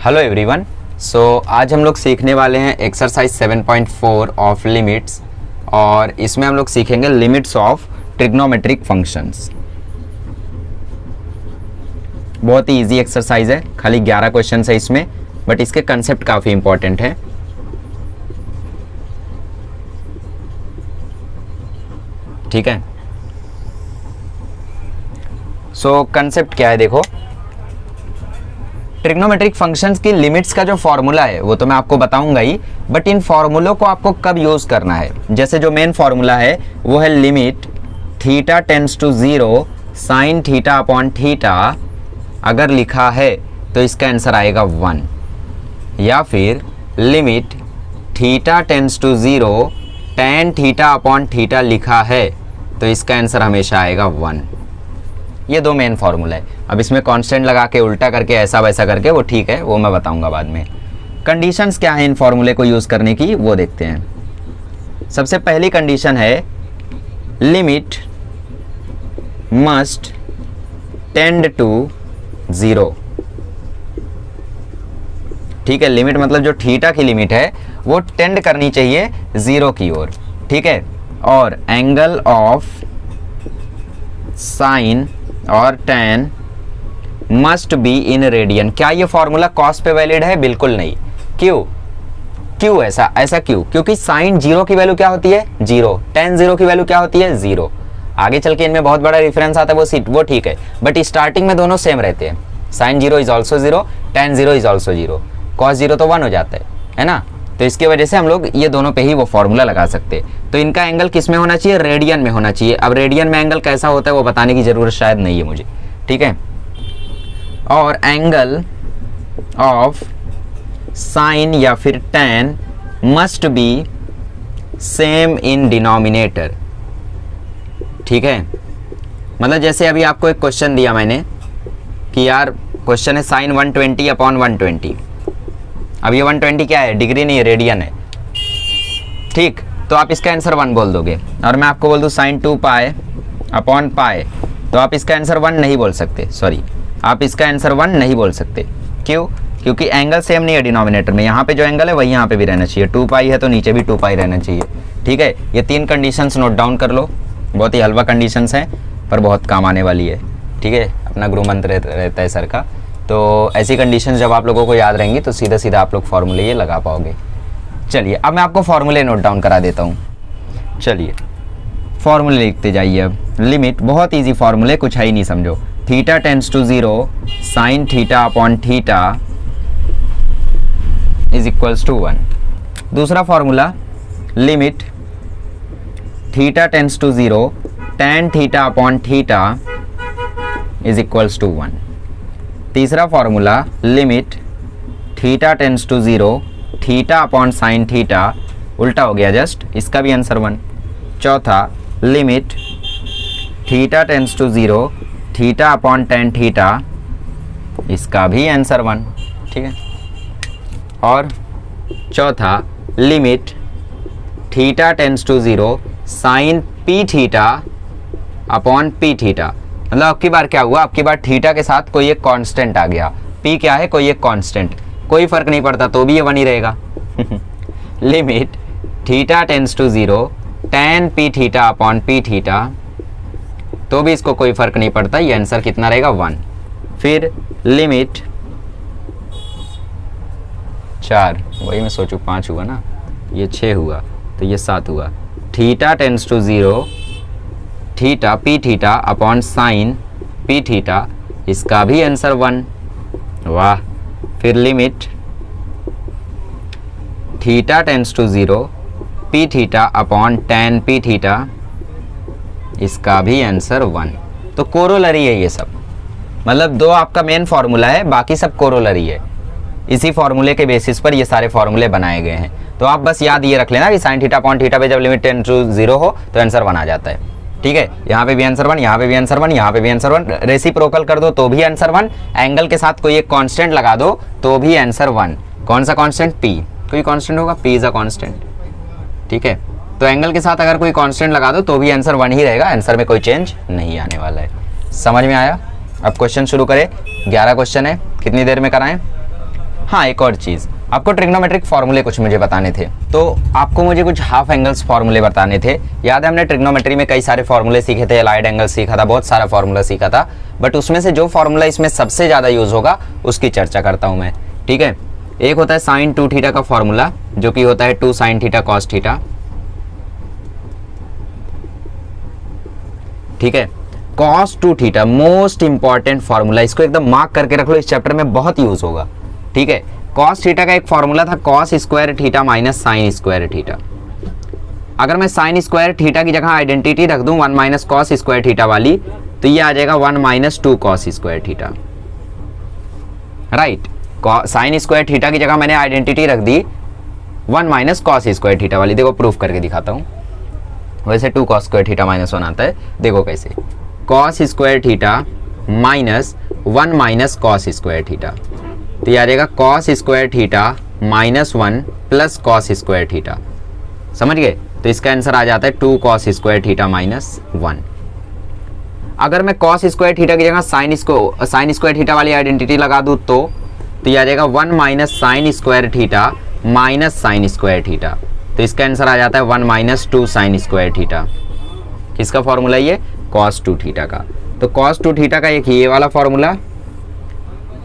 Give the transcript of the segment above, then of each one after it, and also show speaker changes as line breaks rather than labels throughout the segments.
Hello everyone. आज हम लोग सीखने वाले हैं एक्सरसाइज 7.4 ऑफ लिमिट्स, और इसमें हम लोग सीखेंगे लिमिट्स ऑफ ट्रिग्नोमेट्रिक फंक्शंस। बहुत ही इजी एक्सरसाइज है, खाली 11 क्वेश्चन है इसमें, बट इसके कंसेप्ट काफ़ी इंपॉर्टेंट है। ठीक है, कंसेप्ट क्या है देखो। ट्रिग्नोमेट्रिक फंक्शंस की लिमिट्स का जो फॉर्मूला है वो तो मैं आपको बताऊंगा ही, बट इन फॉर्मूलों को आपको कब यूज करना है। जैसे जो मेन फॉर्मूला है वो है limit theta tends to 0 sine theta upon theta. अगर लिखा है तो इसका आंसर आएगा 1, या फिर limit theta tends to 0 tan theta upon theta लिखा है तो इसका आंसर हमेशा आएगा 1। ये दो मेन फार्मूला है। अब इसमें कांस्टेंट लगा के उल्टा करके ऐसा वैसा करके वो ठीक है, वो मैं बताऊंगा बाद में। कंडीशंस क्या है इन फार्मूले को यूज करने की वो देखते हैं। सबसे पहली कंडीशन है लिमिट मस्ट टेंड टू 0। ठीक है, लिमिट मतलब जो थीटा की लिमिट है वो टेंड करनी चाहिए 0 की ओर। ठीक है, और एंगल ऑफ साइन और tan must be in radian. क्या ये फॉर्मूला कॉस पे वैलिड है? बिल्कुल नहीं। क्यों ऐसा क्यों? क्योंकि साइन 0 की वैल्यू क्या होती है? 0। tan 0 की वैल्यू क्या होती है? 0। आगे चल के इनमें बहुत बड़ा डिफरेंस आता है, वो ठीक है, बट स्टार्टिंग में दोनों सेम रहते हैं। Sine 0 is also 0, tan 0 is also 0, cos 0 तो 1 हो जाता है ना। तो इसकी वजह से हम लोग ये दोनों पे ही वो फॉर्मूला लगा सकते हैं। तो इनका एंगल किस में होना चाहिए? रेडियन में होना चाहिए। अब रेडियन में एंगल कैसा होता है वो बताने की जरूरत शायद नहीं है मुझे। ठीक है, और एंगल ऑफ साइन या फिर tan must be same in denominator. ठीक है, मतलब जैसे अभी आपको एक क्वेश्चन दिया मैंने कि यार क्वेश्चन है साइन 120 अपॉन 120। अब ये 120 क्या है? डिग्री नहीं है, रेडियन है। ठीक, तो आप इसका आंसर 1 बोल दोगे, और मैं आपको बोल दूं साइन 2 पाई अपॉन पाई, तो आप इसका आंसर 1 नहीं बोल सकते। सॉरी, आप इसका आंसर 1 नहीं बोल सकते। क्यों? क्योंकि एंगल सेम नहीं है डिनोमिनेटर में। यहाँ पे जो एंगल है वही यहाँ पे भी रहना चाहिए। 2 पाई है तो नीचे भी 2 पाई रहना चाहिए। ठीक है, ये 3 कंडीशंस नोट डाउन कर लो। बहुत ही हलवा कंडीशंस हैं पर बहुत काम आने वाली है। ठीक है, अपना गृह मंत्र रहता है सर का। तो ऐसी कंडीशन जब आप लोगों को याद रहेंगी तो सीधा सीधा आप लोग फॉर्मूले ये लगा पाओगे। चलिए, अब मैं आपको फॉर्मूले नोट डाउन करा देता हूँ। चलिए फॉर्मूले लिखते जाइए। अब लिमिट, बहुत इजी फॉर्मूले, कुछ है ही नहीं समझो। Theta tends to 0 sine theta upon theta is equals to 1। दूसरा formula limit theta tends to 0 tan theta upon theta is equals to 1। तीसरा formula limit theta tends to 0 theta upon sine theta, उल्टा हो गया just, इसका भी answer 1। चौथा limit theta tends to 0 theta upon tan theta, इसका भी answer 1। ठीक है, और चौथा limit theta tends to 0 sine p theta upon p theta. मतलब आपकी बार क्या हुआ? आपकी बार थीटा के साथ कोई एक कांस्टेंट आ गया। पी क्या है? कोई एक कांस्टेंट, कोई फर्क नहीं पड़ता, तो भी ये 1 ही रहेगा। Limit theta tends to 0 tan p theta upon p theta, तो भी इसको कोई फर्क नहीं पड़ता, ये आंसर कितना रहेगा? 1। फिर लिमिट 4, वही मैं सोचूं 5 हुआ ना, ये 6 हुआ तो ये 7 हुआ। Theta tends to 0 theta p theta upon sine p theta, इसका भी आंसर 1। वाह। फिर limit theta tends to 0 p theta upon tan p theta, इसका भी आंसर 1। तो कोरोलरी है ये सब, मतलब 2 आपका मेन फॉर्मूला है, बाकी सब कोरोलरी है। इसी फॉर्मूले के बेसिस पर ये सारे फॉर्मूले बनाए गए हैं। तो आप बस याद ये रख लेना कि साइन थीटा अपॉन थीटा पे जब लिमिट टेंड टू 0 हो तो आंसर 1 आ जाता है। ठीक है, यहाँ पे भी आंसर 1, यहाँ पे भी आंसर 1, यहाँ पे भी आंसर 1। रेसिप्रोकल कर दो तो भी आंसर 1। एंगल के साथ कोई एक कांस्टेंट लगा दो तो भी आंसर 1। कौन सा कांस्टेंट? पी। कोई कांस्टेंट होगा, पी इज अ कांस्टेंट। ठीक है, तो एंगल के साथ अगर कोई कांस्टेंट लगा दो तो भी आंसर 1 ही रहेगा, आंसर में कोई चेंज नहीं आने वाला है। समझ में आया? अब क्वेश्चन शुरू करें। 11 क्वेश्चन है, कितनी देर में कराएं? हाँ एक और चीज़, आपको ट्रिग्नोमेट्रिक फॉर्मूले कुछ मुझे बताने थे, तो आपको मुझे कुछ हाफ एंगल्स फॉर्मूले बताने थे। याद है हमने ट्रिग्नोमेट्री में कई सारे फॉर्मूले सीखे थे, एलाइड एंगल सीखा था, बहुत सारा फॉर्मूला सीखा था, बट उसमें से जो फॉर्मूला इसमें सबसे ज़्यादा यूज़ होगा उसकी चर्चा करता हूँ मैं। ठीक है, एक होता है साइन 2 थीटा का फॉर्मूला, जो कि होता है 2 sin थीटा cos थीटा। ठीक है, cos 2 theta most important formula, इसको एकदम मार्क करके रख लो, इस चैप्टर में बहुत यूज होगा। ठीक है, cos थीटा का एक फॉर्मूला था cos square theta minus sine square theta. अगर मैं साइन स्क्वायर थीटा की जगह आइडेंटिटी रख दूं 1 माइनस cos स्क्वायर थीटा वाली, तो ये आ जाएगा 1 minus 2 cos square theta. Right, sine square theta की जगह मैंने आइडेंटिटी रख दी 1 माइनस cos स्क्वायर थीटा वाली। देखो प्रूफ करके दिखाता हूं, वैसे 2 cos स्क्वायर थीटा माइनस 1 आता है, देखो कैसे, cos square theta minus 1 minus cos square theta, तो ये आ जाएगा cos square theta minus 1 plus cos square theta. समझ गए? तो इसका आंसर आ जाता है 2 cos स्क्वायर थीटा माइनस 1। अगर मैं cos स्क्वायर थीटा की जगह साइन स्क्वायर थीटा वाली आइडेंटिटी लगा दूं तो ये आ जाएगा 1 minus sine square theta minus sine square theta, तो इसका आंसर आ जाता है 1 माइनस 2 साइन स्क्वायर थीटा। किसका फॉर्मूला ये? cos 2 थीटा का। तो cos 2 थीटा का एक ये वाला फॉर्मूला,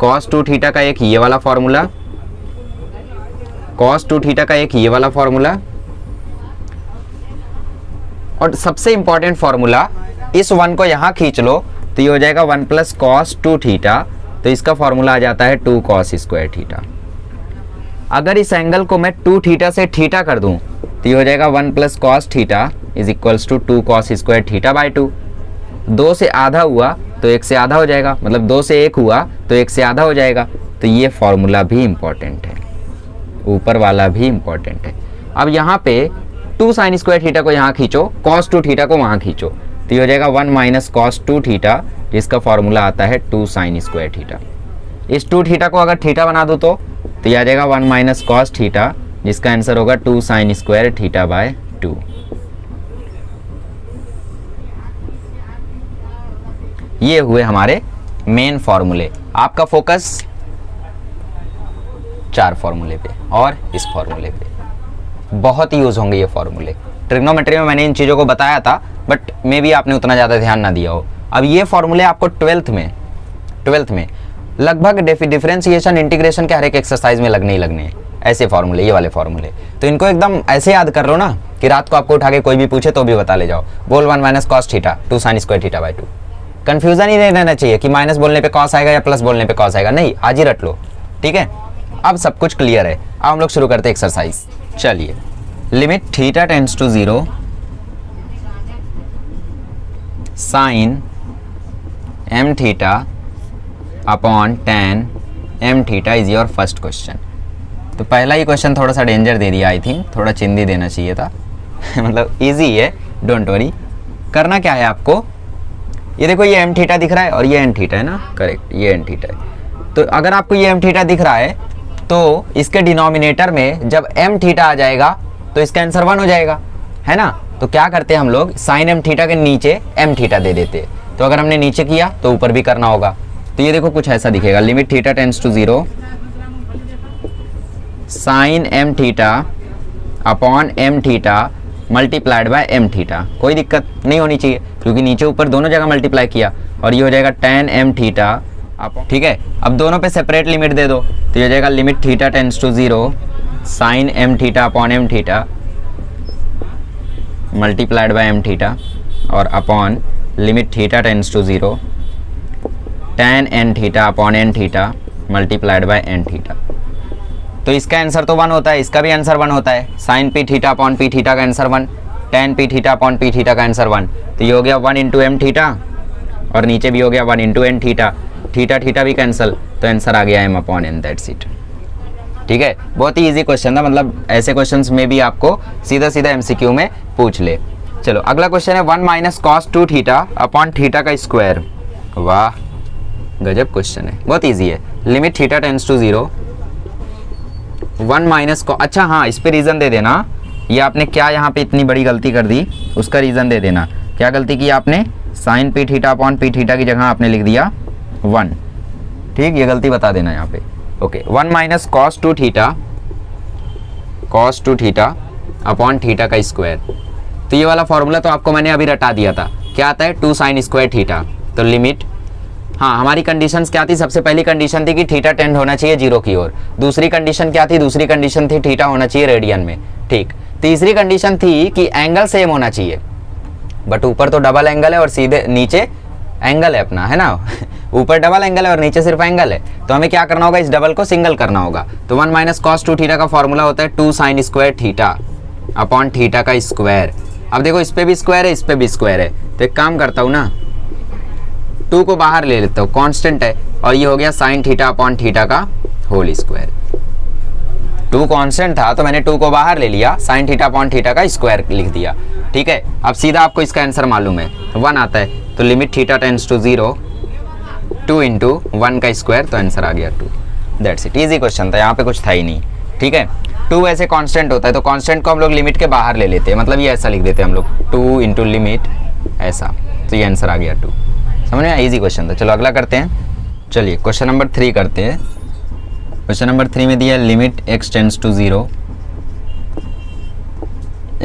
cos 2 थीटा का एक ये वाला फॉर्मूला, cos 2 थीटा का एक ये वाला फॉर्मूला, और सबसे इंपॉर्टेंट फॉर्मूला, इस 1 को यहां खींच लो तो ये हो जाएगा 1 प्लस cos 2 थीटा, तो इसका फॉर्मूला आ जाता है 2 cos स्क्वायर थीटा। अगर इस एंगल को मैं 2 थीटा से थीटा कर दूं तो ये हो जाएगा 1 plus cos theta is equals to 2 cos square theta by 2। 2 से आधा हुआ तो 1 से आधा हो जाएगा, मतलब 2 से 1 हुआ तो 1 से आधा हो जाएगा, तो ये फॉर्मूला भी इंपॉर्टेंट है, ऊपर वाला भी इंपॉर्टेंट है। अब यहाँ पे 2 sin स्क्वायर थीटा को यहाँ खींचो, cos 2 थीटा को वहाँ खींचो, तो ये हो जाएगा 1 माइनस cos 2 थीटा, जिसका फॉर्मूला आता है 2 sin स्क्वायर थीटा। इस 2 थीटा को अगर थीटा बना दो तो ये आ जाएगा 1 माइनस cos थीटा, जिसका आंसर होगा 2 sin स्क्वायर थीटा बाय 2। ये हुए हमारे मेन फॉर्मूले। आपका फोकस 4 फॉर्मूले पे और इस फॉर्मूले पे, बहुत ही यूज होंगे ये फॉर्मूले। ट्रिग्नोमेट्री में मैंने इन चीज़ों को बताया था, बट मे बी आपने उतना ज़्यादा ध्यान ना दिया हो। अब ये फॉर्मूले आपको 12th में लगभग डिफरेंशिएशन इंटीग्रेशन के हर एक एक्सरसाइज में लगने ही लगने हैं ऐसे फॉर्मूले, ये वाले फॉर्मूले। तो इनको एकदम ऐसे याद कर लो ना कि रात को आपको उठा के कोई भी पूछे तो भी बता ले जाओ, बोल 1 minus cos theta 2 sin square theta by 2। Confusion ही नहीं रहना चाहिए कि माइनस बोलने पे cos आएगा या प्लस बोलने पे cos आएगा, नहीं, आज ही रट लो। ठीक है, अब सब कुछ क्लियर है। अब हम लोग शुरू करते हैं एक्सरसाइज। चलिए, limit theta tends to 0 sine m theta upon tan m theta is your first question. तो पहला ही क्वेश्चन थोड़ा सा डेंजर दे दिया, आई थिंक थोड़ा चिंदी देना चाहिए था मतलब इजी है, डोंट वरी। करना क्या है आपको, ये देखो ये m थीटा दिख रहा है और ये n थीटा है ना, करेक्ट, ये n थीटा है। तो अगर आपको ये m थीटा दिख रहा है तो इसके डिनोमिनेटर में जब m थीटा आ जाएगा तो इसका आंसर 1 हो जाएगा, है ना। तो क्या करते हैं हम लोग, साइन m थीटा के नीचे m थीटा दे देते। तो अगर हमने नीचे किया तो ऊपर भी करना होगा। तो ये देखो कुछ ऐसा दिखेगा, limit theta tends to 0 sine m theta upon m theta multiplied by m theta. कोई दिक्कत नहीं होनी चाहिए क्योंकि नीचे ऊपर दोनों जगह मल्टीप्लाई किया, और ये हो जाएगा tan m थीटा अपॉन, ठीक है। अब दोनों पे सेपरेट लिमिट दे दो, तो ये हो जाएगा limit theta tends to 0 sine m theta upon m theta multiplied by m theta, और upon limit theta tends to 0 tan n theta upon n theta multiplied by n theta. तो इसका answer तो 1 होता है, इसका भी आंसर 1 होता है। Sine p theta upon p theta का answer 1, tan p theta upon p theta का आंसर 1। तो ये हो गया 1 इंटू m थीटा, और नीचे भी हो गया 1 into n theta, theta theta भी कैंसिल, तो आंसर आ गया m upon n, that's it. ठीक है, बहुत ही इजी क्वेश्चन था, मतलब ऐसे क्वेश्चंस में भी आपको सीधा सीधा एमसीक्यू में पूछ ले। चलो अगला क्वेश्चन है 1 minus cos 2 theta upon theta का स्क्वायर। वाह गजब क्वेश्चन है, बहुत इजी है। Limit theta tends to 0 1 minus को, अच्छा हाँ इस पे रीज़न दे देना, ये आपने क्या यहाँ पे इतनी बड़ी गलती कर दी उसका रीज़न दे देना। क्या गलती की आपने, sine p theta upon p theta की जगह आपने लिख दिया 1, ठीक, ये गलती बता देना यहाँ पे। Okay, 1 minus cos two theta upon theta का स्क्वायर। तो ये वाला फॉर्मूला तो आपको मैंने अभी रटा दिया था, क्या आता है 2 साइन स्क्वायर थीटा। तो लिमिट, हाँ हमारी कंडीशंस क्या थी, सबसे पहली कंडीशन थी कि थीटा टेंड होना चाहिए 0 की ओर। दूसरी कंडीशन क्या थी, दूसरी कंडीशन थी थीटा होना चाहिए रेडियन में, ठीक। तीसरी कंडीशन थी कि एंगल सेम होना चाहिए, बट ऊपर तो डबल एंगल है और सीधे नीचे एंगल है अपना, है ना ऊपर डबल एंगल है और नीचे सिर्फ एंगल है। तो हमें क्या करना होगा, इस डबल को सिंगल करना होगा। तो 1 माइनस कॉस टू थीटा का फॉर्मूला होता है 2 sine square theta upon theta का स्क्वायर। अब देखो इस पे भी स्क्वायर है, इस पे भी स्क्वायर है, तो एक काम करता हूँ ना, 2 को बाहर ले लेता हूँ, कांस्टेंट है, और ये हो गया साइन थीटा अपॉन थीटा का होल स्क्वायर। 2 कांस्टेंट था तो मैंने 2 को बाहर ले लिया, साइन थीटा अपॉन थीटा का स्क्वायर लिख दिया, ठीक है। अब सीधा आपको इसका आंसर मालूम है 1 आता है, तो limit theta tends to 0, 2 into 1 का स्क्वायर, तो आंसर आ गया 2। दैट्स इट, इजी क्वेश्चन था, यहाँ पे कुछ था ही नहीं, ठीक है। 2 ऐसे कांस्टेंट होता है, तो कांस्टेंट को हम लोग लिमिट के बाहर ले लेते हैं, मतलब ये ऐसा लिख देते हैं हम लोग 2 इंटू लिमिट ऐसा, तो ये आंसर आ गया 2। समझ में, इजी क्वेश्चन था। चलो अगला करते हैं। चलिए क्वेश्चन नंबर 3 करते हैं। क्वेश्चन नंबर 3 में दिया limit x tends to 0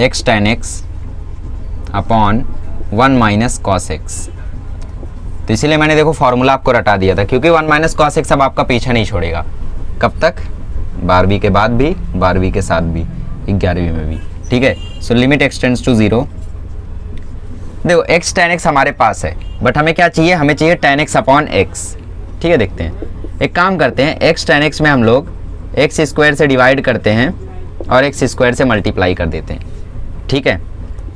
x tan x अपॉन 1 माइनस कॉस एक्स। तो इसीलिए मैंने देखो फॉर्मूला आपको रटा दिया था, क्योंकि 1 माइनस कॉस एक्स अब आपका पीछा नहीं छोड़ेगा। कब तक, 12वीं के बाद भी, 12वीं के साथ भी, 11वीं में भी, ठीक है। So limit x tends to 0, देखो x tan x हमारे पास है, बट हमें क्या चाहिए, हमें चाहिए tan x अपॉन x, ठीक है। देखते हैं, एक काम करते हैं, x tan x में हम लोग x स्क्वायर से डिवाइड करते हैं और x स्क्वायर से मल्टीप्लाई कर देते हैं, ठीक है।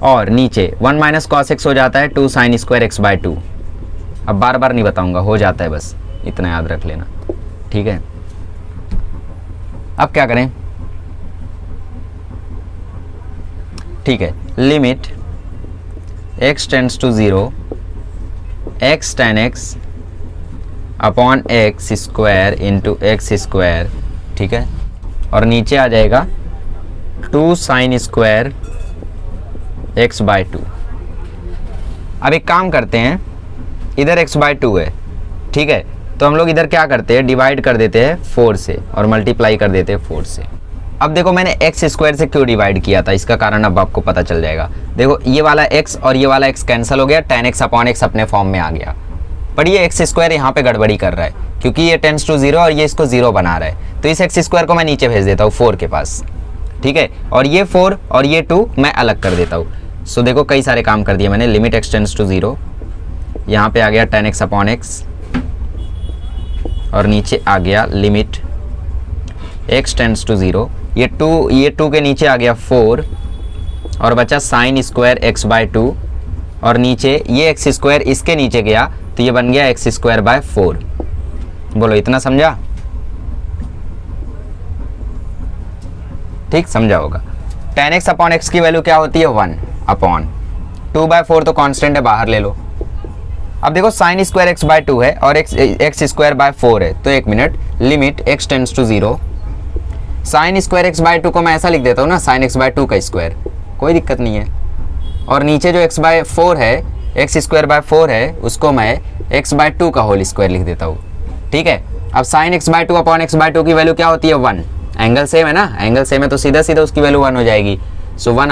और नीचे 1 माइनस कॉस एक्स हो जाता है 2 साइन स्क्वायर एक्स बाय 2। अब बार बार नहीं बताऊंगा, हो जाता है, बस इतना याद रख लेना, ठीक है। अब क्या करें, ठीक है, limit x tends to 0 x tan x upon x square into x square, ठीक है। और नीचे आ जाएगा 2 साइन स्क्वायर एक्स बाय 2। अब एक काम करते हैं, इधर x बाय 2 है, ठीक है, तो हम लोग इधर क्या करते हैं, डिवाइड कर देते हैं 4 से और मल्टीप्लाई कर देते हैं 4 से। अब देखो मैंने एक्स स्क्वायर से क्यों डिवाइड किया था, इसका कारण अब आपको पता चल जाएगा। देखो ये वाला x और ये वाला x कैंसिल हो गया, tan x अपॉन x अपने फॉर्म में आ गया, पर ये एक्स स्क्वायर यहाँ पे गड़बड़ी कर रहा है, क्योंकि ये टेंड्स टू 0 और ये इसको 0 बना रहा है। तो इस एक्स स्क्वायर को मैं नीचे भेज देता हूँ 4 के पास, ठीक है, और ये 4 और ये 2 मैं अलग कर देता हूँ। सो देखो कई सारे काम कर दिए मैंने। लिमिट x टेंड्स टू 0, यहाँ पे आ गया tan x अपॉन x, और नीचे आ गया लिमिट x टेंड्स टू 0, ये 2 के नीचे आ गया 4, और बचा साइन स्क्वायर x बाय 2, और नीचे ये एक्स स्क्वायर इसके नीचे गया, तो ये बन गया एक्स स्क्वायर बाय 4। बोलो इतना समझा, ठीक समझा होगा। tan x अपॉन एक्स की वैल्यू क्या होती है 1 अपॉन 2 बाय 4, तो कांस्टेंट है, बाहर ले लो। अब देखो साइन स्क्वायर एक्स बाय 2 है और एक्स स्क्वायर बाय 4 है, तो एक minute, limit x tends to 0, sine square x by 2 को मैं ऐसा लिख देता हूँ ना, साइन एक्स बाय 2 का स्क्वायर, कोई दिक्कत नहीं है। और नीचे जो x बाय 4 है, एक्स स्क्वायर बाय 4 है, उसको मैं x बाय 2 का होल स्क्वायर लिख देता हूँ, ठीक है। अब sine x by 2 upon x by 2 की वैल्यू क्या होती है 1, एंगल सेम है ना, एंगल सेम है तो सीधा सीधा उसकी वैल्यू 1 हो जाएगी। सो 1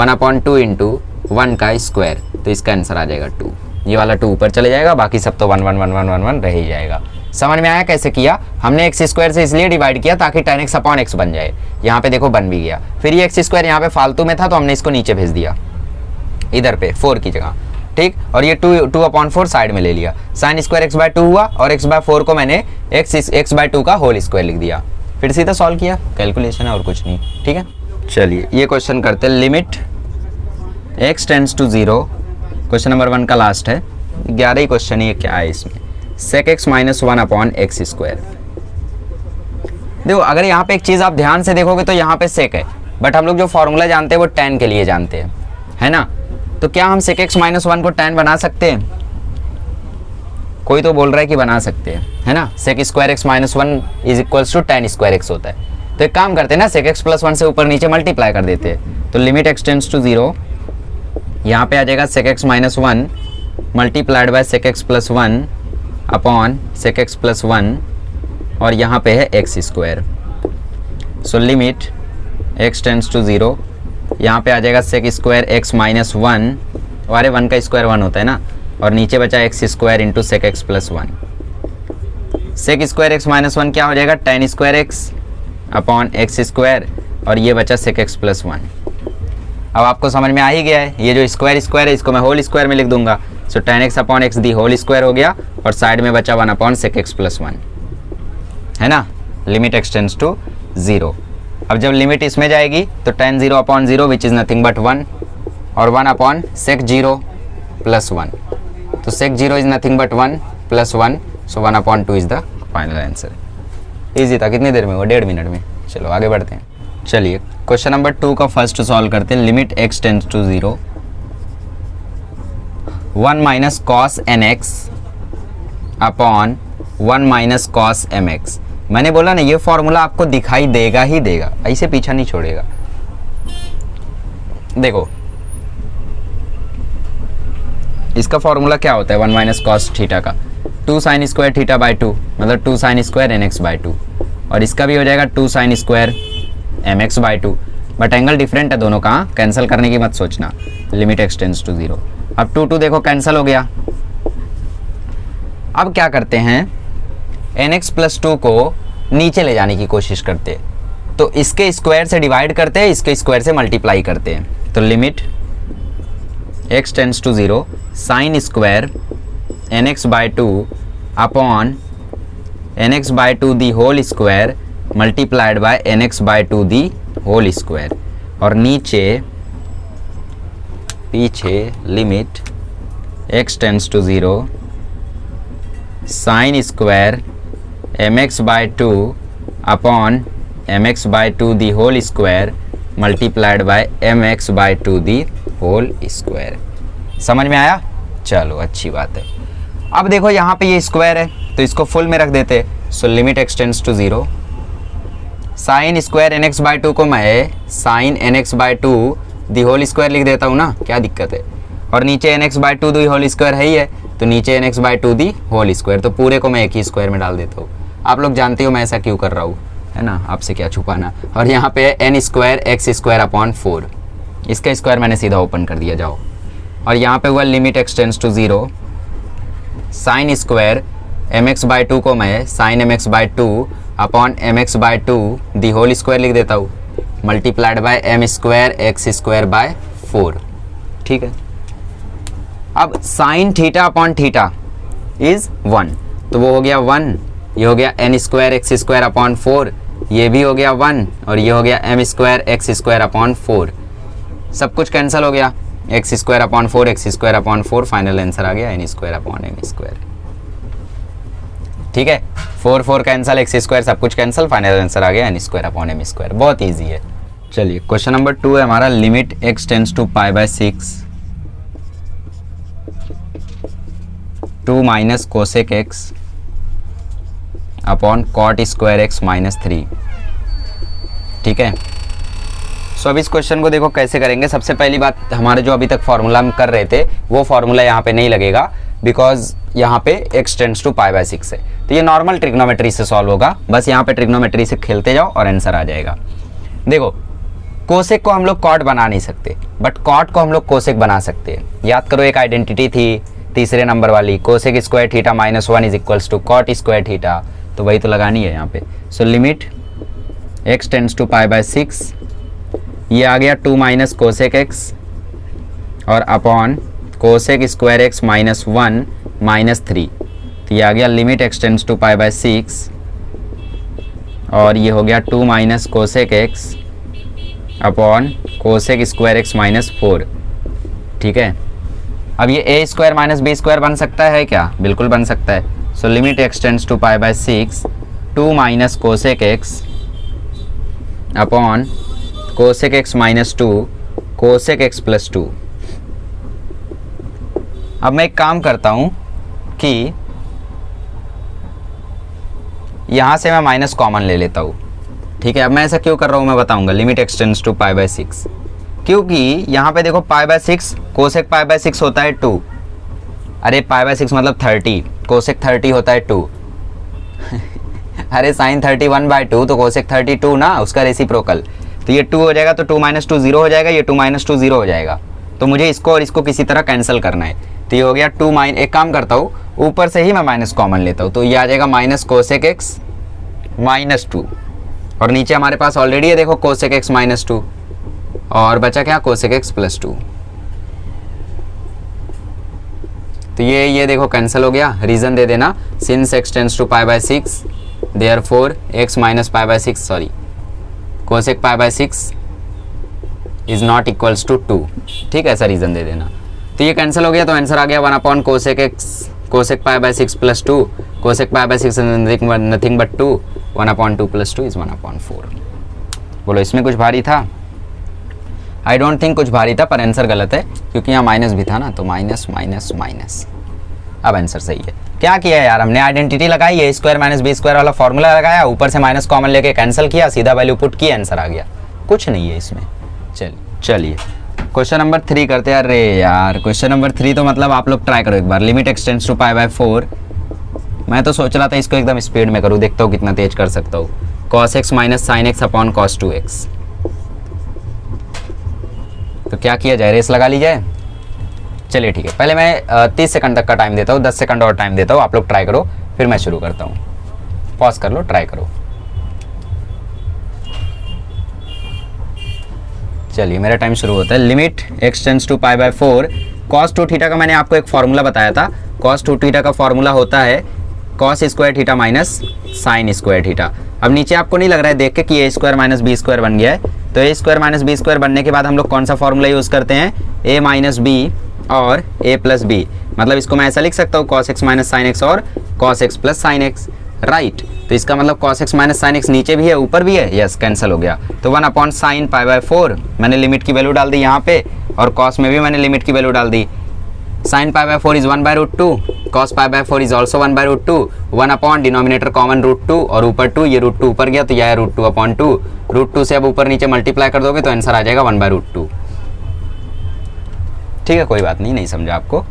अपॉन 2 इंटू 1 का स्क्वायर, तो इसका आंसर आ जाएगा 2। ये वाला 2 ऊपर चले जाएगा, बाकी सब तो 1 1 1 1 1 1 रह ही जाएगा। समझ में आया कैसे किया, हमने एक्स स्क्वायर से इसलिए डिवाइड किया ताकि tan x अपॉन x बन जाए। यहाँ पे देखो बन भी गया, फिर ये एक्स स्क्वायर यहाँ पे फालतू में था तो हमने इसको नीचे भेज दिया इधर पे 4 की जगह, ठीक। और ये 2 अपॉन 4 साइड में ले लिया, साइन स्क्वायर एक्स बाय 2 हुआ, और x बाय 4 को मैंने एक्स बाय 2 का होल स्क्वायर लिख दिया, फिर सीधा सॉल्व किया, कैलकुलेशन है और कुछ नहीं, ठीक है। चलिए ये क्वेश्चन करते हैं, limit x tends to 0, question number 1 का लास्ट है, 11 ही क्वेश्चन है, ये क्या है इसमें, sec x minus 1 upon x square. देखो अगर यहाँ पे एक चीज़ आप ध्यान से देखोगे तो यहाँ पे sec है, बट हम लोग जो फॉर्मूला जानते हैं वो tan के लिए जानते हैं, है ना। तो क्या हम sec x माइनस 1 को tan बना सकते हैं, कोई तो बोल रहा है कि बना सकते हैं, है ना। sec square x minus 1 is equals to tan square x होता है। तो एक काम करते हैं ना, sec x प्लस 1 से ऊपर नीचे मल्टीप्लाई कर देते हैं, तो लिमिट x टेंड्स टू 0, यहाँ पे आ जाएगा sec x minus 1 multiplied by sec x plus 1 upon sec x plus 1, और यहाँ पे है x square. So limit x tends to 0, यहाँ पे आ जाएगा सेक स्क्वायर x माइनस 1, अरे 1 का स्क्वायर 1 होता है ना, और नीचे बचा x square into sec x plus 1। Sec square x minus 1 क्या हो जाएगा, tan square x upon x square, और ये बचा सेक एक्स प्लस 1। अब आपको समझ में आ ही गया है, ये जो स्क्वायर स्क्वायर है इसको मैं होल स्क्वायर में लिख दूंगा। So tan x upon x the whole square हो गया, और साइड में बचा 1 अपॉन सेक एक्स प्लस 1, है ना। Limit x tends to 0। अब जब लिमिट इसमें जाएगी तो tan 0 upon 0 which is nothing but 1, और 1 अपॉन सेक 0 प्लस 1, तो sec 0 is nothing but 1 plus 1, so 1 upon 2 is the final answer. Easy था, कितनी देर में हुआ, 1.5 मिनट में। चलो आगे बढ़ते हैं। चलिए क्वेश्चन नंबर 2 का फर्स्ट सॉल्व करते हैं। Limit x tends to 0, 1 minus cos n x upon 1 minus cos m x. मैंने बोला ना ये फॉर्मूला आपको दिखाई देगा ही देगा, ऐसे पीछा नहीं छोड़ेगा। देखो इसका फॉर्मूला क्या होता है 1 माइनस कॉस थीटा का, 2 साइन स्क्वायर थीटा बाई 2, मतलब 2 sine square n x by 2, और इसका भी हो जाएगा 2 sine square m x by 2, but angle different है दोनों का, कैंसिल करने की मत सोचना। Limit x tends to 0। अब 2 देखो कैंसिल हो गया। अब क्या करते हैं, एन एक्स प्लस 2 को नीचे ले जाने की कोशिश करते हैं, तो इसके स्क्वायर से डिवाइड करते हैं, इसके स्क्वायर से मल्टीप्लाई करते हैं। तो limit x tends to 0 sine square n x by 2 upon n x by 2 the whole square multiplied by n x by 2 the whole square, और नीचे पीछे limit x tends to 0 sine square m x by 2 upon m x by 2 the whole square multiplied by m x by 2 the whole square. समझ में आया? चलो अच्छी बात है। अब देखो यहाँ पे ये स्क्वायर है तो इसको फुल में रख देते। सो limit x tends to 0, sine square n x by 2 को मैं sine n x by 2 the whole square लिख देता हूँ ना, क्या दिक्कत है। और नीचे n x by 2 the whole square है ही है, तो नीचे n x by 2 the whole square, तो पूरे को मैं एक ही स्क्वायर में डाल देता हूँ। आप लोग जानते हो मैं ऐसा क्यों कर रहा हूँ, है ना, आपसे क्या छुपाना। और यहाँ पे n square x square upon 4, इसका स्क्वायर मैंने सीधा ओपन कर दिया, जाओ। और यहाँ पे हुआ limit x tends to 0, sine square m x by 2 को मैं sine m x by 2 upon m x by 2 the whole square लिख देता हूँ, multiplied by m square x square by 4। ठीक है। अब sine theta upon theta is 1, तो वो हो गया 1, ये हो गया n square x square upon 4, ये भी हो गया 1, और ये हो गया m square x square upon 4। सब कुछ कैंसिल हो गया, x square upon 4 x square upon 4, final answer आ गया n square upon m square. ठीक है, 4 4 कैंसिल, एक्स स्क्वायर सब कुछ कैंसिल, फाइनल आंसर आ गया n square upon m square. बहुत ईजी है। चलिए क्वेश्चन नंबर 2 है हमारा। Limit x tends to pi by 6 2 minus cosec x upon cot square x minus 3। ठीक है। सो अब इस क्वेश्चन को देखो कैसे करेंगे। सबसे पहली बात, हमारे जो अभी तक फॉर्मूला हम कर रहे थे वो फॉर्मूला यहाँ पे नहीं लगेगा, बिकॉज यहाँ पे x tends to pi by 6 है, तो ये नॉर्मल ट्रिग्नोमेट्री से सॉल्व होगा। बस यहाँ पे ट्रिग्नोमेट्री से खेलते जाओ और आंसर आ जाएगा। देखो कोसेक को हम लोग कॉट बना नहीं सकते, बट कॉट को हम लोग कोसेक बना सकते हैं। याद करो एक आइडेंटिटी थी तीसरे नंबर वाली, cosec square theta minus 1 is equals to cot square theta, तो वही तो लगानी है यहाँ पे। So limit x tends to pi by 6, ये आ गया 2 माइनस कोसेक एक्स और upon cosec square x minus 1 minus 3, तो ये आ गया limit x tends to pi by 6, और ये हो गया 2 minus cosec x upon cosec square x minus 4। ठीक है। अब ये a square minus b square बन सकता है क्या? बिल्कुल बन सकता है। So limit x tends to pi by 6, 2 minus cosec x upon cosec x minus 2 cosec x plus 2। अब मैं एक काम करता हूं कि यहां से मैं माइनस कॉमन ले लेता हूं। ठीक है। अब मैं ऐसा क्यों कर रहा हूं मैं बताऊंगा। Limit x tends to pi by 6, क्योंकि यहां पे देखो pi by 6 cosec pi by 6 होता है 2, अरे पाई बाय 6 मतलब 30, कोसेक 30 होता है 2 अरे साइन 31/2 तो कोसेक 32 ना, उसका रेसिप्रोकल। तो ये 2 हो जाएगा, तो 2 - 2 0 हो जाएगा, ये 2 - 2 0 हो जाएगा। तो मुझे इसको और इसको किसी तरह कैंसिल करना है। तो ये हो गया 2 एक काम करता हूँ, ऊपर से ही मैं माइनस कॉमन लेता हूँ, तो ये आ जाएगा माइनस कोसेक एक्स -2, और नीचे हमारे पास ऑलरेडी है देखो कोसेक एक्स -2, और बचा क्या कोसेक एक्स +2। तो ये देखो कैंसिल हो गया। रीजन दे देना, since x tends to π/6 therefore x - π/6 sorry cosec π/6 is not equals to 2। ठीक है, ऐसा रीजन दे देना। तो ये कैंसिल हो गया, तो आंसर आ गया 1 cosec x cosec π/6 +2 cosec π/6 nothing but 2 1/2 + 2 is 1/4। बोलो इसमें कुछ भारी था? आई डोंट थिंक कुछ भारी था, पर आंसर गलत है क्योंकि यहाँ माइनस भी था ना, तो माइनस माइनस माइनस। अब आंसर सही है। क्या किया यार हमने, आइडेंटिटी लगाई, a² - b² वाला फॉर्मूला लगाया, ऊपर से माइनस कॉमन लेके कैंसिल किया, सीधा वैल्यू पुट की, आंसर आ गया। कुछ नहीं है इसमें। चलिए क्वेश्चन नंबर 3 करते हैं। अरे यार क्वेश्चन नंबर 3 तो मतलब आप लोग ट्राई करो एक बार। Limit x tends to π/4। मैं तो सोच रहा था इसको एकदम स्पीड में करूँ, देखता हूँ कितना तेज कर सकता हूँ। cos x - sin x upon cos 2x। तो क्या किया जाए, रेस लगा ली जाए? चलिए ठीक है, पहले मैं 30 सेकंड तक का टाइम देता हूँ, 10 सेकंड और टाइम देता हूँ, आप लोग ट्राई करो, फिर मैं शुरू करता हूँ। पॉज कर लो, ट्राई करो। चलिए मेरा टाइम शुरू होता है। Limit x tends to π/4 cos 2 theta का मैंने आपको एक फॉर्मूला बताया था। cos 2 थीटा का फॉर्मूला होता है cos square theta minus sine square theta. अब नीचे आपको नहीं लग रहा है देख के कि a² - b² बन गया है, तो a² - b² बनने के बाद हम लोग कौन सा फॉर्मूला यूज़ करते हैं, a - b और a + b। मतलब इसको मैं ऐसा लिख सकता हूँ cos x - sin x और cos x + sin x, right. तो इसका मतलब cos x - sin x नीचे भी है ऊपर भी है, यस कैंसिल हो गया। तो 1/sin π/4 मैंने लिमिट की वैल्यू डाल दी यहाँ पे, और cos में भी मैंने लिमिट की वैल्यू डाल दी। sin π/4 is 1/√2, cos π/4 is also 1/√2, 1 denominator common √2 और ऊपर 2, ये √2 ऊपर गया तो यह है √2/2। √2 से अब ऊपर नीचे मल्टीप्लाई कर दोगे तो आंसर आ जाएगा 1/√2। ठीक है, कोई बात नहीं, नहीं समझा आपको।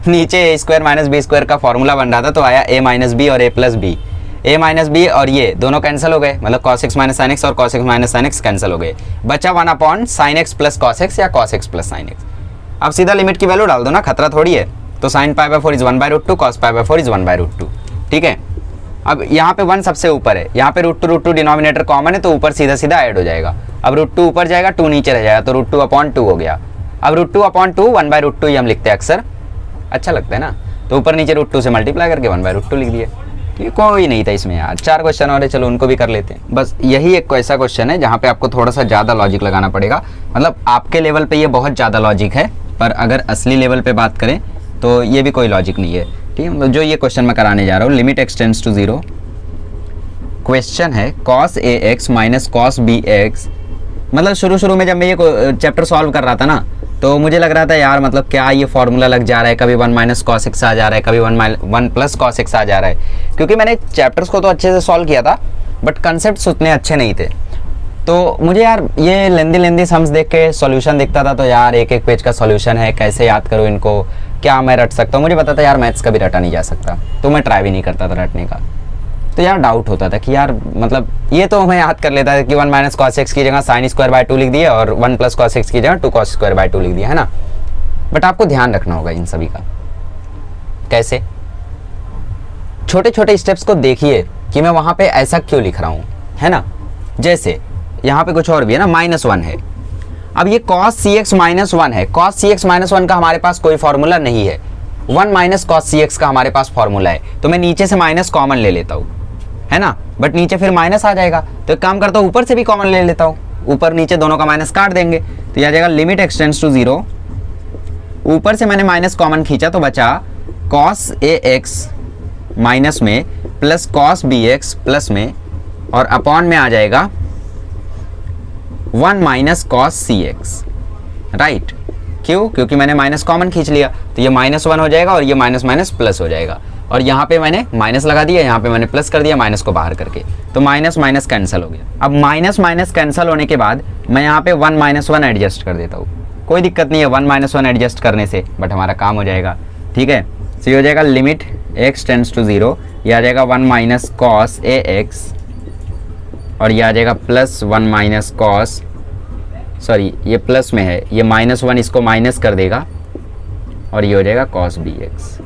नीचे a² - b² का फॉर्मूला बन रहा था तो आया a - b और a + b। a - b और ये दोनों कैंसिल हो गए, मतलब cos x - sin x और cos x - sin x cancel हो गए, बचा 1/sin x + cos x या cos x + sin x। अब सीधा लिमिट की वैल्यू डाल दो ना, खतरा थोड़ी है। तो sin π/4 इज 1/√2, cos π/4 इज 1/√2। ठीक है, अब यहाँ पे 1 सबसे ऊपर है, यहाँ पे √2 डिनोमिनेटर कॉमन है तो ऊपर सीधा सीधा ऐड हो जाएगा। अब √2 ऊपर जाएगा, 2 नीचे रह जाएगा, तो √2/2 हो गया। अब √2/2 1/√2 ही हम लिखते हैं अक्सर, अच्छा लगता है ना, तो ऊपर नीचे √2 से मल्टीप्लाई करके 1/√2 लिख दिया। ये कोई नहीं था इसमें यार, 4 क्वेश्चन और है, चलो उनको भी कर लेते हैं। बस यही एक ऐसा क्वेश्चन है जहाँ पे आपको थोड़ा सा ज़्यादा लॉजिक लगाना पड़ेगा। मतलब आपके लेवल पे ये बहुत ज़्यादा लॉजिक है, पर अगर असली लेवल पे बात करें तो ये भी कोई लॉजिक नहीं है। ठीक है, मतलब जो ये क्वेश्चन मैं कराने जा रहा हूँ, limit x tends to 0, question है cos ax - cos bx। मतलब शुरू में जब मैं ये चैप्टर सॉल्व कर रहा था ना, तो मुझे लग रहा था यार मतलब क्या ये फॉर्मूला लग जा रहा है, कभी 1 - cos x आ जा रहा है, कभी 1 + cos x आ जा रहा है, क्योंकि मैंने चैप्टर्स को तो अच्छे से सॉल्व किया था बट कंसेप्ट उतने अच्छे नहीं थे। तो मुझे यार ये लेंदी सम्स देख के सॉल्यूशन दिखता था, तो यार एक पेज का सॉल्यूशन है, कैसे याद करूँ इनको, क्या मैं रट सकता हूँ। मुझे पता था यार मैथ्स कभी रटा नहीं जा सकता, तो मैं ट्राई भी नहीं करता था रटने का। तो यार डाउट होता था कि यार मतलब ये तो मैं याद कर लेता था कि 1 - cos x की जगह sin² 2 लिख दिया और 1 + cos x की जगह 2 cos² 2 लिख दिया, है ना। बट आपको ध्यान रखना होगा इन सभी का। कैसे? छोटे छोटे स्टेप्स को देखिए कि मैं वहाँ पे ऐसा क्यों लिख रहा हूँ, है ना। जैसे यहाँ पे कुछ और भी है ना, -1 है। अब ये cos cx -1 है, cos cx -1 का हमारे पास कोई फॉर्मूला नहीं है, 1 - cos cx का हमारे पास फॉर्मूला है, तो मैं नीचे से माइनस कॉमन ले लेता हूँ, है ना। बट नीचे फिर माइनस आ जाएगा, तो एक काम करता हूँ ऊपर से भी कॉमन ले लेता हूँ, ऊपर नीचे दोनों का माइनस काट देंगे, तो यह आ जाएगा लिमिट x टेंड्स टू 0। ऊपर से मैंने माइनस कॉमन खींचा तो बचा cos ax माइनस में प्लस cos bx प्लस में, और अपॉन में आ जाएगा 1 - cos cx, राइट। क्यों? क्योंकि मैंने माइनस कॉमन खींच लिया, तो ये -1 हो जाएगा और ये माइनस प्लस हो जाएगा, और यहाँ पे मैंने माइनस लगा दिया, यहाँ पे मैंने प्लस कर दिया माइनस को बाहर करके, तो माइनस कैंसिल हो गया। अब माइनस कैंसिल होने के बाद मैं यहाँ पे 1 - 1 एडजस्ट कर देता हूँ, कोई दिक्कत नहीं है 1 - 1 एडजस्ट करने से, बट हमारा काम हो जाएगा। ठीक है, सो ये हो जाएगा लिमिट x टेंड्स टू 0, ये आ जाएगा 1 माइनस कॉस ए एक्स, और ये आ जाएगा प्लस 1 माइनस कॉस, सॉरी ये प्लस में है, ये -1 इसको माइनस कर देगा और ये हो जाएगा कॉस बी एक्स,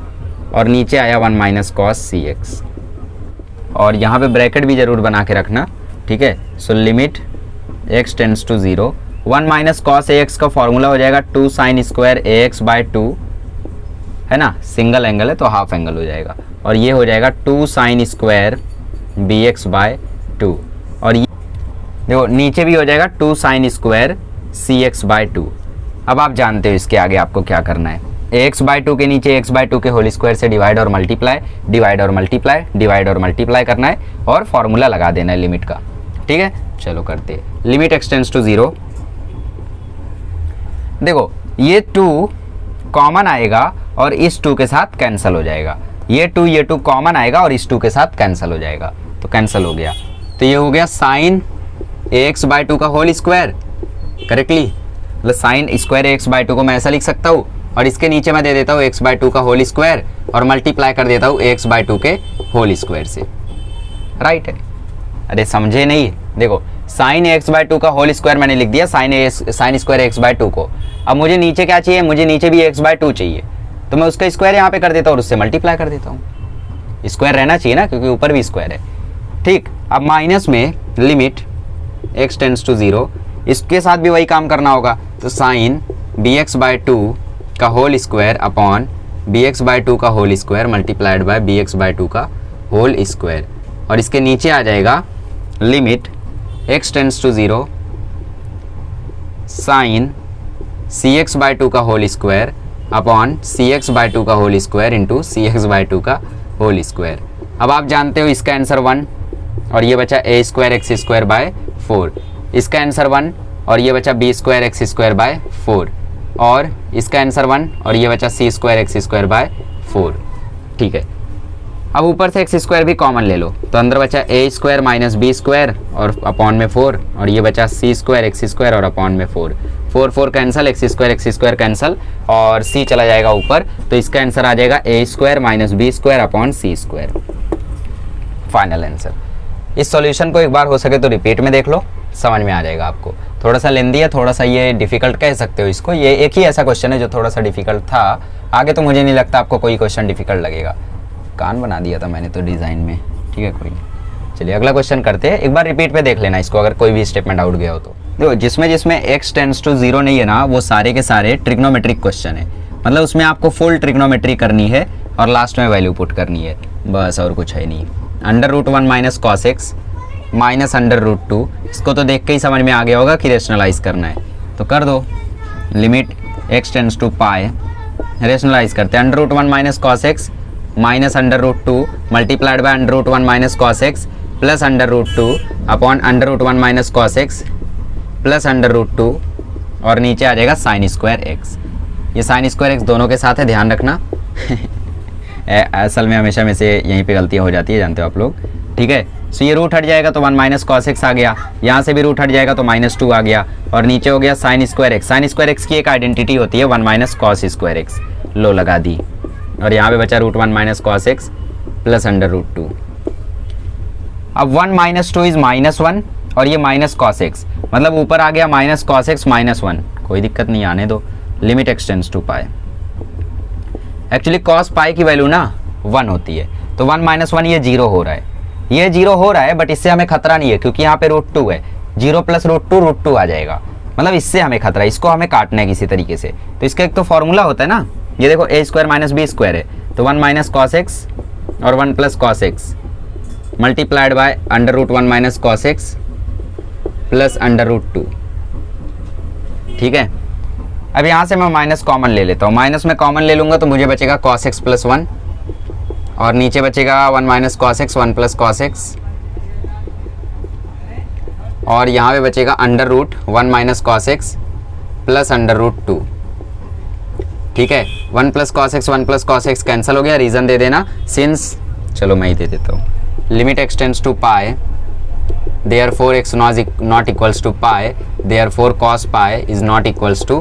और नीचे आया 1 माइनस कॉस सी एक्स, और यहाँ पे ब्रैकेट भी ज़रूर बना के रखना, ठीक है। So limit x tends to 0, 1 minus cos a x का फॉर्मूला हो जाएगा 2 sine square a x by 2, है ना, सिंगल एंगल है तो हाफ एंगल हो जाएगा, और ये हो जाएगा 2 sine square b x by 2, और ये देखो नीचे भी हो जाएगा 2 sine square c x by 2। अब आप जानते हो इसके आगे आपको क्या करना है, एक्स बाय 2 के नीचे एक्स बाय 2 के होल स्क्वायर से डिवाइड और मल्टीप्लाई, डिवाइड और मल्टीप्लाई, डिवाइड और मल्टीप्लाई करना है, और फॉर्मूला लगा देना है लिमिट का, ठीक है। चलो करते हैं, लिमिट x टेंड्स टू 0, देखो ये 2 कॉमन आएगा और इस 2 के साथ कैंसिल हो जाएगा, ये 2 कॉमन आएगा और इस 2 के साथ कैंसिल हो जाएगा, तो कैंसिल हो गया, तो ये हो गया साइन एक्स बाय 2 का होल स्क्वायर, करेक्टली, मतलब साइन स्क्वायर एक्स बाय 2 को मैं ऐसा लिख सकता हूँ, और इसके नीचे मैं दे देता हूँ x बाय 2 का होल स्क्वायर और मल्टीप्लाई कर देता हूँ x बाय 2 के होल स्क्वायर से, राइट है। अरे समझे नहीं, देखो साइन एक्स बाय 2 का होल स्क्वायर मैंने लिख दिया साइन स्क्वायर एक्स बाय 2 को, अब मुझे नीचे क्या चाहिए, मुझे नीचे भी x बाय 2 चाहिए, तो मैं उसका स्क्वायर यहाँ पे कर देता हूँ और उससे मल्टीप्लाई कर देता हूँ, स्क्वायर रहना चाहिए ना क्योंकि ऊपर भी स्क्वायर है, ठीक। अब माइनस में लिमिट x टेंड्स टू 0, इसके साथ भी वही काम करना होगा, तो साइन बी एक्स बाय 2 का whole square upon b x by 2 का whole square multiplied by b x by 2 का होल स्क्वायर, और इसके नीचे आ जाएगा limit x tends to 0 sine c x by 2 का whole square upon c x by 2 का whole square into c x by 2 का होल स्क्वायर। अब आप जानते हो इसका आंसर 1, और ये बचा a square x square by 4, इसका आंसर 1, और ये बचा b square x square by 4, और इसका आंसर 1, और ये बचा c square x square by 4, ठीक है। अब ऊपर से एक्स स्क्वायर भी कॉमन ले लो, तो अंदर बचा a square minus b square और अपॉन में 4, और ये बचा c स्क्वायर एक्स स्क्वायर और अपॉन में 4, 4 कैंसिल, एक्स स्क्वायर कैंसिल, और c चला जाएगा ऊपर, तो इसका आंसर आ जाएगा a square minus b square upon c square, final answer. इस सॉल्यूशन को एक बार हो सके तो रिपीट में देख लो, समझ में आ जाएगा आपको। थोड़ा सा लेंदी है, थोड़ा सा ये डिफिकल्ट कह सकते हो इसको, ये एक ही ऐसा क्वेश्चन है जो थोड़ा सा डिफिकल्ट था, आगे तो मुझे नहीं लगता आपको कोई क्वेश्चन डिफिकल्ट लगेगा। कान बना दिया था मैंने तो डिज़ाइन में, ठीक है, कोई नहीं। चलिए अगला क्वेश्चन करते हैं, एक बार रिपीट पे देख लेना इसको अगर कोई भी स्टेटमेंट आउट गया हो तो। देखो जिसमें x टेंड्स टू 0 नहीं है ना, वो सारे के सारे ट्रिग्नोमेट्रिक क्वेश्चन है, मतलब उसमें आपको फुल ट्रिग्नोमेट्री करनी है और लास्ट में वैल्यू पुट करनी है, बस और कुछ है नहीं। √1 माइनस कॉस एक्स माइनस √2, इसको तो देख के ही समझ में आ गया होगा कि रेशनलाइज करना है, तो कर दो। Limit x tends to pi, rationalise करते हैं, √1 minus cos x minus √2 multiplied by √1 minus cos x plus √2 upon √1 minus cos x plus √2, और नीचे आ जाएगा साइन स्क्वायर एक्स। ये साइन स्क्वायर एक्स दोनों के साथ है, ध्यान रखना असल में हमेशा में से यहीं पे गलतियाँ हो जाती है, जानते हो आप लोग, ठीक है। सो ये रूट हट जाएगा तो 1 माइनस कॉस एक्स आ गया, यहाँ से भी रूट हट जाएगा तो -2 आ गया, और नीचे हो गया sign square x. Sign square x की एक आइडेंटिटी होती है 1 माइनस कॉस स्क्वायर एक्स, लो लगा दी, और यहाँ पे बचा √1 माइनस कॉस एक्स प्लस √2। अब 1 माइनस 2 इज -1 और ये माइनस कॉस एक्स, मतलब ऊपर आ गया माइनस कॉस एक्स -1, कोई दिक्कत नहीं, आने दो। Limit x tends to pi, actually cos pi की वैल्यू ना 1 होती है, तो 1 माइनस 1 ये 0 हो रहा है, ये 0 हो रहा है, बट इससे हमें खतरा नहीं है क्योंकि यहाँ पे √2 है, 0 प्लस √2 आ जाएगा, मतलब इससे हमें खतरा है, इसको हमें काटना है किसी तरीके से। तो इसका एक तो फॉर्मूला होता है ना, ये देखो a square minus b square है, तो 1 माइनस कॉस एक्स और 1 plus cos x multiplied by √1 minus cos x plus √2, ठीक है। अब यहाँ से मैं माइनस कॉमन ले लेता हूँ, माइनस में कॉमन ले लूँगा तो मुझे बचेगा कॉस एक्स प्लस 1, और नीचे बचेगा 1 minus cos x 1 plus cos x, और यहाँ पे बचेगा √1 माइनस कॉस एक्स प्लस √2, ठीक है। 1 plus cos x 1 plus cos x cancel हो गया, रीज़न दे देना सिंस, चलो मैं ही दे देता हूँ, limit x tends to pi, therefore x not equals to pi, therefore cos pi is not equals to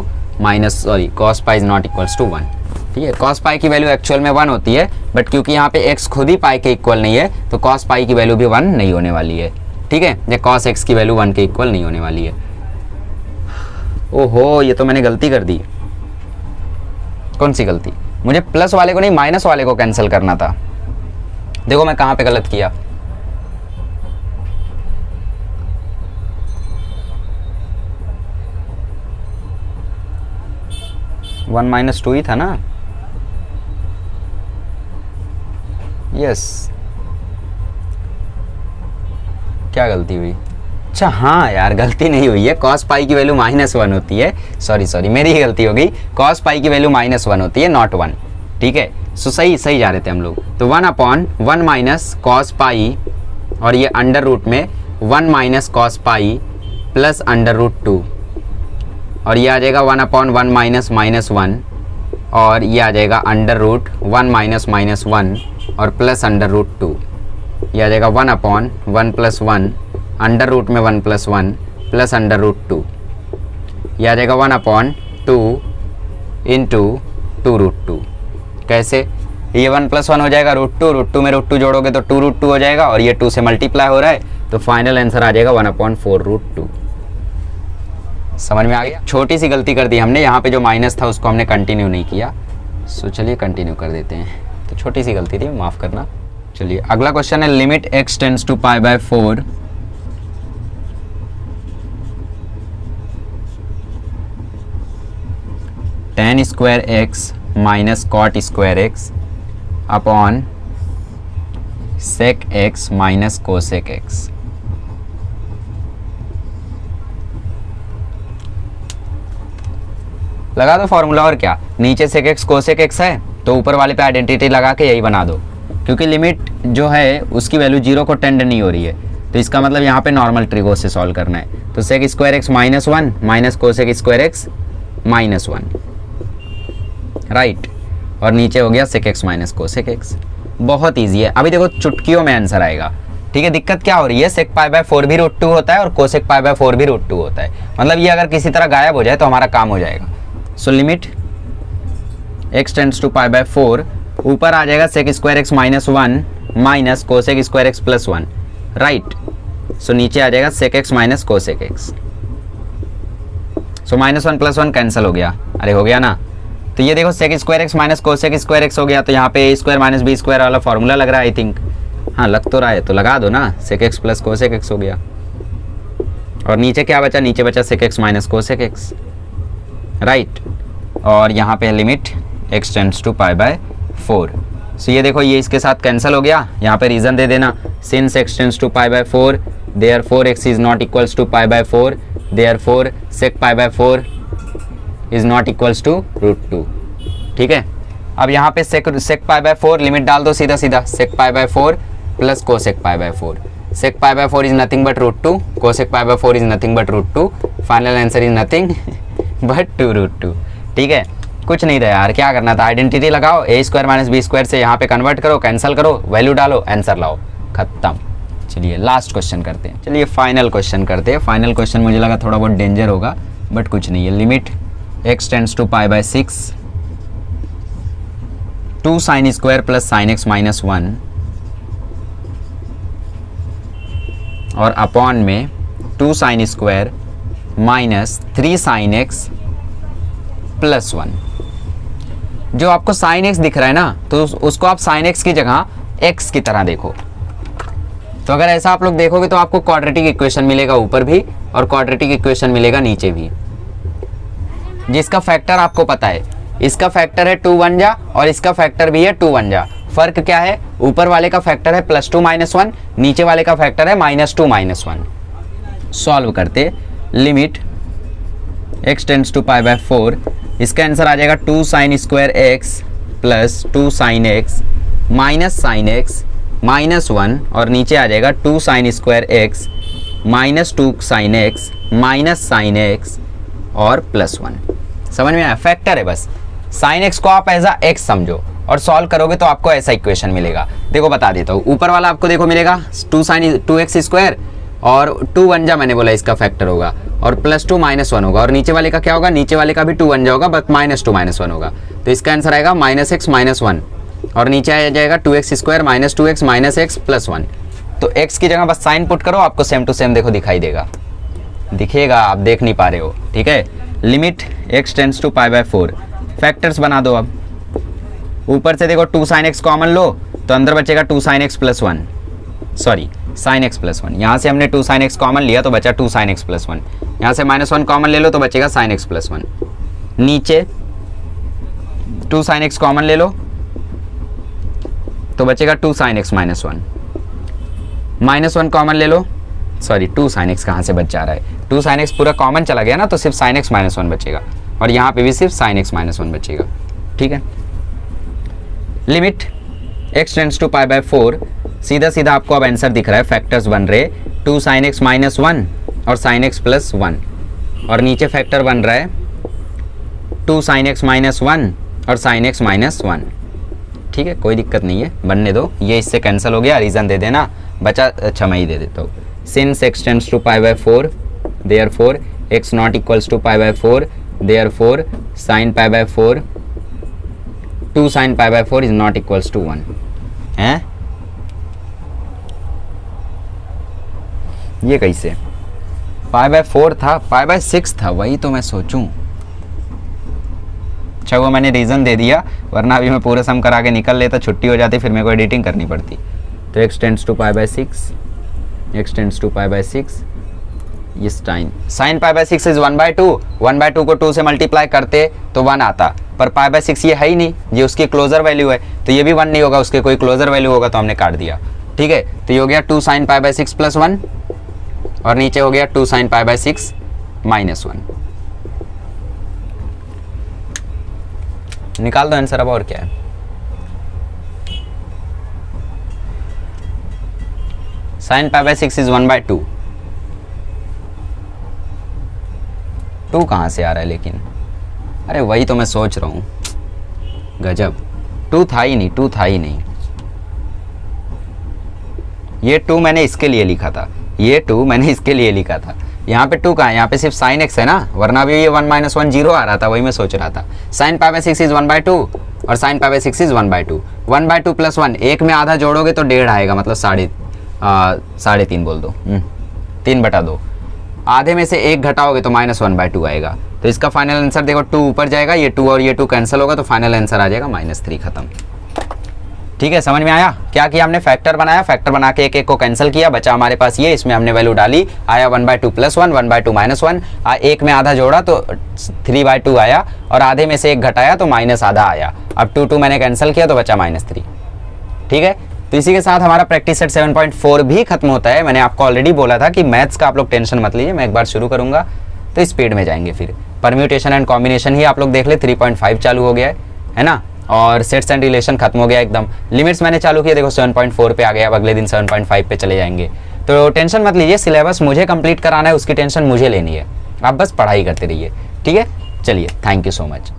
cos pi is not equals to 1। ठीक है, कॉस पाई की वैल्यू एक्चुअल में 1 होती है, बट क्योंकि यहाँ पे x खुद ही पाई के इक्वल नहीं है तो कॉस पाई की वैल्यू भी 1 नहीं होने वाली है। ठीक है, या कॉस x की वैल्यू 1 के इक्वल नहीं होने वाली है। ओहो, ये तो मैंने गलती कर दी। कौन सी गलती? मुझे प्लस वाले को नहीं माइनस वाले को कैंसिल करना था। देखो मैं कहाँ पे गलत किया। वन माइनस टू ही था ना। यस, क्या गलती हुई? अच्छा हाँ यार, गलती नहीं हुई है, कॉस पाई की वैल्यू -1 होती है। सॉरी मेरी ही गलती हो गई। कॉस पाई की वैल्यू -1 होती है, नॉट 1। ठीक है, सो सही जा रहे थे हम लोग। तो 1/1 माइनस कॉस पाई, और ये अंडर रूट में 1 minus cos pi plus under root 2, और ये आ जाएगा 1/1 माइनस -1, और ये आ जाएगा अंडर रूट 1 माइनस -1 और प्लस अंडर रूट 2। ये आ जाएगा 1/1 प्लस 1, अंडर रूट में 1 प्लस 1 प्लस अंडर रूट 2। ये आ जाएगा 1/2 इंटू 2√2। कैसे? ये 1 प्लस 1 हो जाएगा √2 में √2 जोड़ोगे तो 2√2 हो जाएगा, और ये 2 से मल्टीप्लाई हो रहा है तो फाइनल आंसर आ जाएगा 1/4√2। समझ में आ गया? छोटी सी गलती कर दी हमने, यहाँ पे जो माइनस था उसको हमने कंटिन्यू नहीं किया। सो चलिए कंटिन्यू कर देते हैं। तो छोटी सी गलती थी, माफ़ करना। चलिए अगला क्वेश्चन है, limit x tends to π/4 tan square x minus cot square x upon sec x minus cosec x। लगा दो फॉर्मूला, और क्या। नीचे sec x कोसेक x है तो ऊपर वाले पे आइडेंटिटी लगा के यही बना दो, क्योंकि लिमिट जो है उसकी वैल्यू 0 को टेंड नहीं हो रही है, तो इसका मतलब यहाँ पे नॉर्मल ट्रिगो से सॉल्व करना है। तो sec square x -1 minus cosec square x -1, right, और नीचे हो गया sec x minus cosec x। बहुत ईजी है। अभी देखो चुटकियों में आंसर आएगा। ठीक है, दिक्कत क्या हो रही है, sec π/4 भी √2 होता है और कोसेक π/4 भी √2 होता है। मतलब ये अगर किसी तरह गायब हो जाए तो हमारा काम हो जाएगा। So limit x tends to π/4, ऊपर आ जाएगा sec square x -1 minus cosec square x plus 1, right. So नीचे आ जाएगा sec x minus cosec x। So -1 plus 1 cancel हो गया। अरे हो गया ना। तो ये देखो sec square x minus cosec square x हो गया, तो यहाँ पे a square minus b square वाला फॉर्मूला लग रहा है आई थिंक। हाँ लग तो रहा है, तो लगा दो ना, sec x plus cosec x हो गया। और नीचे क्या बचा? नीचे बचा sec x minus cosec x, right. और यहाँ पे लिमिट x टेंड्स टू π/4। सो ये देखो, ये इसके साथ कैंसिल हो गया। यहाँ पे रीज़न दे देना, since x tends to π/4 therefore x is not equals to π/4 therefore sec π/4 is not equals to √2। ठीक है, अब यहाँ पे sec π/4 लिमिट डाल दो सीधा sec π/4 plus cosec π/4। sec π/4 is nothing but √2, cosec π/4 is nothing but √2। Final answer is nothing but 2√2। ठीक है, कुछ नहीं था यार, क्या करना था, आइडेंटिटी लगाओ, a square minus b square से यहाँ पे कन्वर्ट करो, कैंसिल करो, वैल्यू डालो, आंसर लाओ, खत्म। चलिए लास्ट क्वेश्चन करते हैं। चलिए फाइनल क्वेश्चन करते हैं। फाइनल क्वेश्चन मुझे लगा थोड़ा बहुत डेंजर होगा, बट कुछ नहीं है। Limit x tends to π/6 2 sin square plus sin x minus 1 और अपॉन में 2 sin square minus 3 sin x plus 1। जो आपको sin x दिख रहा है ना, तो उसको आप sin x की जगह x की तरह देखो। तो अगर ऐसा आप लोग देखोगे तो आपको क्वाड्रेटिक इक्वेशन मिलेगा ऊपर भी और क्वाड्रेटिक इक्वेशन मिलेगा नीचे भी, जिसका फैक्टर आपको पता है। इसका फैक्टर है 2 1 जा और इसका फैक्टर भी है 2 1 जा। फर्क क्या है, ऊपर वाले का फैक्टर है +2 -1, नीचे वाले का फैक्टर है -2 -1। सॉल्व करते, लिमिट x टेंड्स टू π/4, इसका आंसर आ जाएगा 2 sin square x plus 2 sin x minus sin x minus 1 और नीचे आ जाएगा 2 sin square x minus 2 sin x minus sin x और प्लस 1। समझ में आया? फैक्टर है बस। sin x को आप एज अ x समझो और सॉल्व करोगे तो आपको ऐसा इक्वेशन मिलेगा। देखो बता देता हूँ, ऊपर वाला आपको देखो मिलेगा 2x स्क्वायर और 2 1 जा मैंने बोला इसका फैक्टर होगा, और +2 -1 होगा, और नीचे वाले का क्या होगा, नीचे वाले का भी 2 1 जा होगा बट -2 -1 होगा, तो इसका आंसर आएगा -x -1, और नीचे आ जाएगा 2x² -2x -x +1। तो x की जगह बस साइन पुट करो, आपको सेम टू सेम देखो दिखाई देगा, दिखेगा, आप देख नहीं पा रहे हो, ठीक है। Limit x tends to π/4, factors बना दो। अब ऊपर से देखो 2 sin x कॉमन लो तो अंदर बचेगा 2 sin x +1, sorry sin x +1, यहाँ से हमने 2 sin x कॉमन लिया तो बचा 2 sin x +1, यहाँ से -1 कॉमन ले लो तो बचेगा sin x +1, नीचे 2 sin x कॉमन ले लो तो बचेगा 2 sin x -1, -1 कॉमन ले लो, सॉरी 2 sin x कहाँ से बच जा रहा है, 2 sin x पूरा कॉमन चला गया ना, तो सिर्फ sin x -1 बचेगा, और यहाँ पे भी सिर्फ sin x -1 बचेगा, ठीक है। लिमिट x टेंड्स टू π/4, सीधा सीधा आपको अब आंसर दिख रहा है, फैक्टर्स बन रहे 2 sin x -1 और sin x +1, और नीचे फैक्टर बन रहा है 2 sin x -1 और sin x -1, ठीक है, कोई दिक्कत नहीं है, बनने दो, ये इससे कैंसिल हो गया, रीज़न दे देना, बचा, अच्छा मैं ही दे देता हूँ। Since x tends to π/4 therefore x not equals to π/4 therefore sin π/4 2 sin π/4 is not equals to 1 है। ये कैसे, π/4 था, π/6 था, वही तो मैं सोचूं। अच्छा वो मैंने रीज़न दे दिया, वरना अभी मैं पूरा सम करा के निकल लेता, छुट्टी हो जाती, फिर मेरे को एडिटिंग करनी पड़ती। तो x tends to π/6, x tends to π/6, ये sin π/6 इज 1/2, 1/2 को 2 से मल्टीप्लाई करते तो 1 आता, पर π/6 ये है ही नहीं, ये उसकी क्लोजर वैल्यू है, तो ये भी 1 नहीं होगा, उसके कोई क्लोजर वैल्यू होगा तो हमने काट दिया, ठीक है। तो ये हो गया 2 sin π/6 +1, और नीचे हो गया 2 sin π/6 -1। निकाल दो आंसर अब, और क्या है। sin π/6 इज 1/2, 2 कहाँ से आ रहा है लेकिन, अरे वही तो मैं सोच रहा हूँ, गजब, 2 था ही नहीं, 2 था ही नहीं, ये 2 मैंने इसके लिए लिखा था, ये 2 मैंने इसके लिए लिखा था, यहाँ पे 2 कहाँ है, यहाँ पे सिर्फ sin x है ना, वरना भी ये 1 -1 0 आ रहा था, वही मैं सोच रहा था। sin π/6 इज 1/2 और sin π/6 इज 1/2, 1/2 +1, एक में आधा जोड़ोगे तो 1.5 आएगा, मतलब 3.5 बोल दो, 3/2, आधे में से 1 घटाओगे तो -1/2 आएगा, तो इसका फाइनल आंसर देखो 2 ऊपर जाएगा, ये 2 और ये 2 कैंसिल होगा, तो फाइनल आंसर आ जाएगा -3, खत्म, ठीक है। समझ में आया, क्या किया हमने, फैक्टर बनाया, फैक्टर बना के एक एक को कैंसिल किया, बचा हमारे पास ये, इसमें हमने वैल्यू डाली, आया 1/2 +1, 1/2 -1, एक में आधा जोड़ा तो 3/2 आया, और आधे में से 1 घटाया तो -आधा आया, अब 2 मैंने कैंसिल किया तो बचा -3, ठीक है। तो इसी के साथ हमारा प्रैक्टिस सेट 7.4 भी खत्म होता है। मैंने आपको ऑलरेडी बोला था कि मैथ्स का आप लोग टेंशन मत लीजिए, मैं एक बार शुरू करूंगा तो स्पीड में जाएंगे, फिर परम्यूटेशन एंड कॉम्बिनेशन ही आप लोग देख ले, 3.5 चालू हो गया है ना, और सेट्स एंड रिलेशन खत्म हो गया एकदम, लिमिट्स मैंने चालू किया, देखो 7.4 पे आ गया, अब अगले दिन 7.5 पे चले जाएंगे, तो टेंशन मत लीजिए, सिलेबस मुझे कंप्लीट कराना है, उसकी टेंशन मुझे लेनी है, आप बस पढ़ाई करते रहिए, ठीक है। चलिए, थैंक यू सो मच।